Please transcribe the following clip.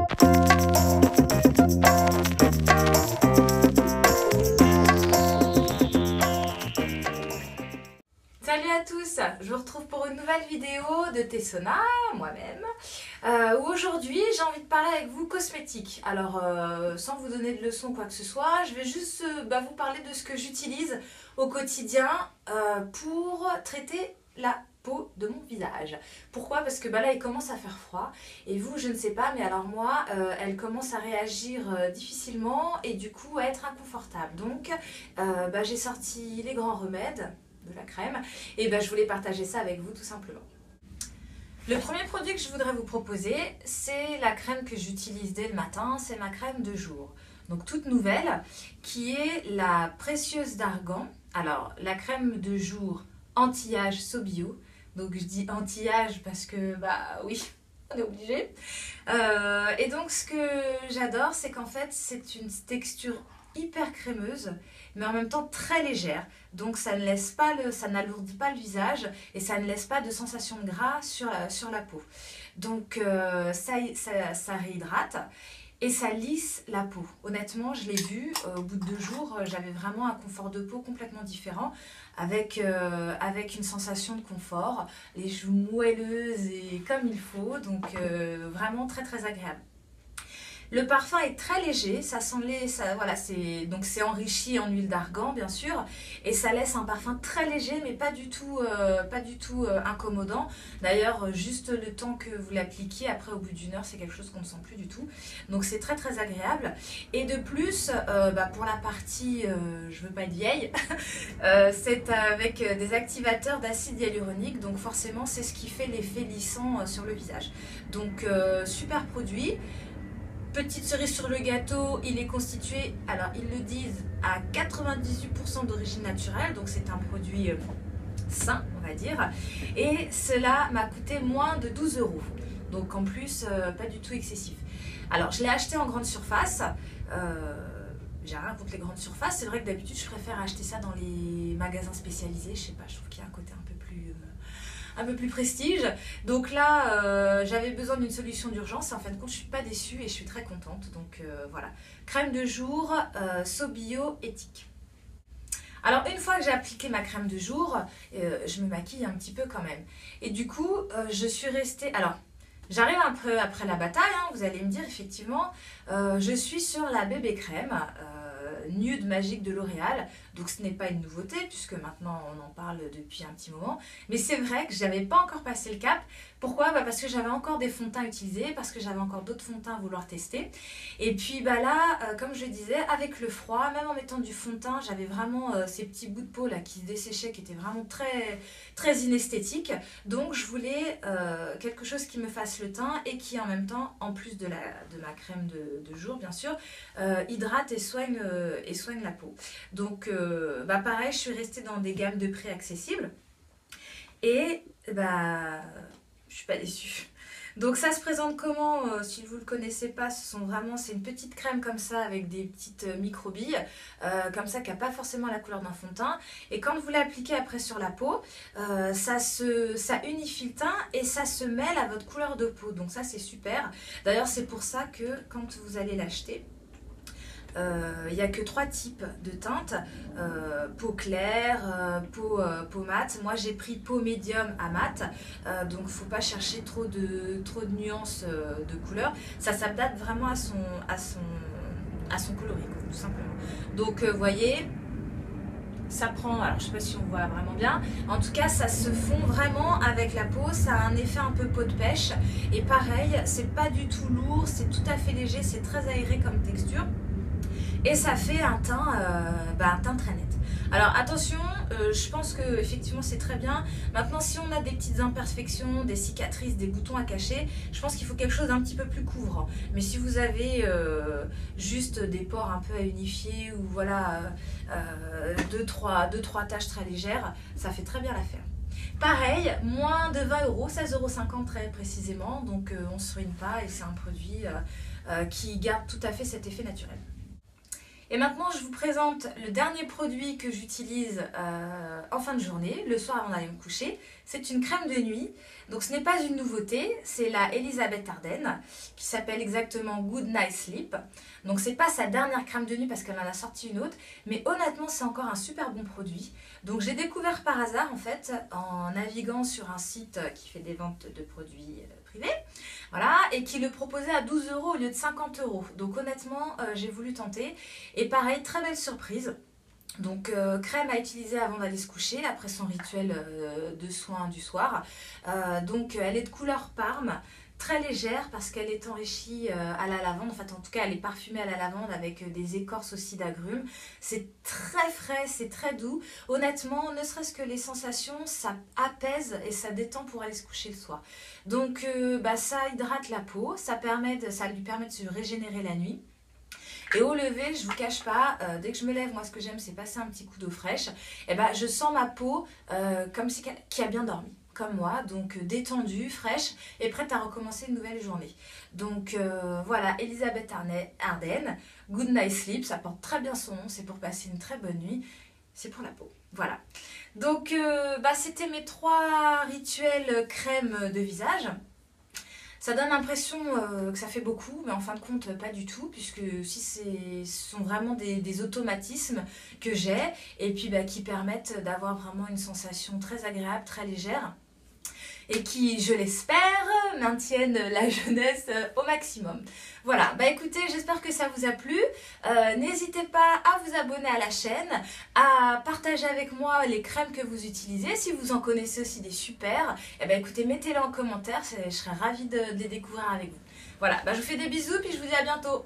Salut à tous, je vous retrouve pour une nouvelle vidéo de Tessona, moi-même, où aujourd'hui j'ai envie de parler avec vous cosmétiques. Alors sans vous donner de leçons quoi que ce soit, je vais juste vous parler de ce que j'utilise au quotidien pour traiter la peau de mon visage. Pourquoi? Parce que là il commence à faire froid et vous je ne sais pas, mais alors moi elle commence à réagir difficilement et du coup à être inconfortable. Donc j'ai sorti les grands remèdes de la crème et je voulais partager ça avec vous tout simplement. Le premier produit que je voudrais vous proposer, c'est la crème que j'utilise dès le matin, c'est ma crème de jour. Donc toute nouvelle, qui est la Précieuse d'Argan. Alors la crème de jour anti-âge So Bio. Donc je dis anti-âge parce que oui, on est obligé. Et donc ce que j'adore, c'est qu'en fait c'est une texture hyper crémeuse, mais en même temps très légère. Donc ça ne laisse pas ça n'alourdit pas le visage et ça ne laisse pas de sensation de gras sur la peau. Donc ça réhydrate et ça lisse la peau. Honnêtement, je l'ai vu, au bout de 2 jours, j'avais vraiment un confort de peau complètement différent avec une sensation de confort, les joues moelleuses et comme il faut, donc vraiment très très agréable. Le parfum est très léger, ça sent c'est enrichi en huile d'argan bien sûr, et ça laisse un parfum très léger mais pas du tout incommodant. D'ailleurs juste le temps que vous l'appliquiez, après au bout d'1 heure c'est quelque chose qu'on ne sent plus du tout. Donc c'est très très agréable. Et de plus, pour la partie je veux pas être vieille, c'est avec des activateurs d'acide hyaluronique, donc forcément c'est ce qui fait l'effet lissant sur le visage. Donc super produit. Petite cerise sur le gâteau, il est constitué, alors ils le disent, à 98% d'origine naturelle, donc c'est un produit sain, on va dire. Et cela m'a coûté moins de 12 €. Donc en plus, pas du tout excessif. Alors je l'ai acheté en grande surface. J'ai rien contre les grandes surfaces. C'est vrai que d'habitude, je préfère acheter ça dans les magasins spécialisés. Je sais pas, je trouve qu'il y a un côté un peu plus prestige. Donc là j'avais besoin d'une solution d'urgence et en fin de compte je suis pas déçue et je suis très contente. Donc voilà, crème de jour So Bio éthique. Alors une fois que j'ai appliqué ma crème de jour, je me maquille un petit peu quand même et du coup je suis restée, alors j'arrive un peu après la bataille, hein, vous allez me dire effectivement, je suis sur la bébé crème Nude Magique de L'Oréal. Donc ce n'est pas une nouveauté puisque maintenant on en parle depuis un petit moment. Mais c'est vrai que j'avais pas encore passé le cap. Pourquoi? Parce que j'avais encore des fonds de teint à utiliser, parce que j'avais encore d'autres fonds de teint à vouloir tester. Et puis là, comme je disais, avec le froid, même en mettant du fond de teint, j'avais vraiment ces petits bouts de peau là qui se desséchaient, qui étaient vraiment très, très inesthétiques. Donc je voulais quelque chose qui me fasse le teint et qui en même temps, en plus de ma crème de jour bien sûr, hydrate et soigne la peau. Donc pareil, je suis restée dans des gammes de prix accessibles et je suis pas déçue. Donc ça se présente comment? Si vous ne le connaissez pas, c'est une petite crème comme ça avec des petites microbilles comme ça qui n'a pas forcément la couleur d'un fond de teint, et quand vous l'appliquez après sur la peau, ça unifie le teint et ça se mêle à votre couleur de peau. Donc ça c'est super. D'ailleurs c'est pour ça que quand vous allez l'acheter, il n'y a que 3 types de teintes, peau claire, peau mate. Moi j'ai pris peau médium à mate, donc il ne faut pas chercher trop de nuances de couleurs. Ça s'adapte vraiment à son coloris, tout simplement. Donc vous voyez, ça prend, alors je sais pas si on voit vraiment bien, en tout cas ça se fond vraiment avec la peau, ça a un effet un peu peau de pêche, et pareil, c'est pas du tout lourd, c'est tout à fait léger, c'est très aéré comme texture. Et ça fait un teint très net. Alors attention, je pense que effectivement c'est très bien. Maintenant si on a des petites imperfections, des cicatrices, des boutons à cacher, je pense qu'il faut quelque chose d'un petit peu plus couvrant. Mais si vous avez juste des pores un peu à unifier ou voilà 2-3 taches très légères, ça fait très bien l'affaire. Pareil, moins de 20 €, 16,50 € très précisément, donc on ne se ruine pas et c'est un produit qui garde tout à fait cet effet naturel. Et maintenant, je vous présente le dernier produit que j'utilise en fin de journée, le soir avant d'aller me coucher. C'est une crème de nuit. Donc ce n'est pas une nouveauté, c'est la Elisabeth Arden qui s'appelle exactement Good Night Sleep. Donc c'est pas sa dernière crème de nuit parce qu'elle en a sorti une autre, mais honnêtement c'est encore un super bon produit. Donc j'ai découvert par hasard en fait en naviguant sur un site qui fait des ventes de produits privés. Voilà, et qui le proposait à 12 € au lieu de 50 €. Donc honnêtement, j'ai voulu tenter. Et pareil, très belle surprise. Donc crème à utiliser avant d'aller se coucher, après son rituel de soin du soir. Donc elle est de couleur parme, très légère parce qu'elle est enrichie à la lavande. En fait, en tout cas, elle est parfumée à la lavande avec des écorces aussi d'agrumes. C'est très frais, c'est très doux. Honnêtement, ne serait-ce que les sensations, ça apaise et ça détend pour aller se coucher le soir. Donc ça hydrate la peau, ça lui permet de se régénérer la nuit. Et au lever, je vous cache pas, dès que je me lève, moi ce que j'aime c'est passer un petit coup d'eau fraîche. Et je sens ma peau comme si qui a bien dormi, comme moi, donc détendue, fraîche et prête à recommencer une nouvelle journée. Donc voilà, Elisabeth Arden, Good Night Sleep, ça porte très bien son nom, c'est pour passer une très bonne nuit, c'est pour la peau. Voilà. Donc c'était mes 3 rituels crème de visage. Ça donne l'impression que ça fait beaucoup, mais en fin de compte, pas du tout, puisque ce sont vraiment des automatismes que j'ai, et puis qui permettent d'avoir vraiment une sensation très agréable, très légère, et qui, je l'espère, maintiennent la jeunesse au maximum. Voilà, écoutez, j'espère que ça vous a plu. N'hésitez pas à vous abonner à la chaîne, à partager avec moi les crèmes que vous utilisez. Si vous en connaissez aussi des super, écoutez, mettez-les en commentaire, je serai ravie de les découvrir avec vous. Voilà, je vous fais des bisous, puis je vous dis à bientôt.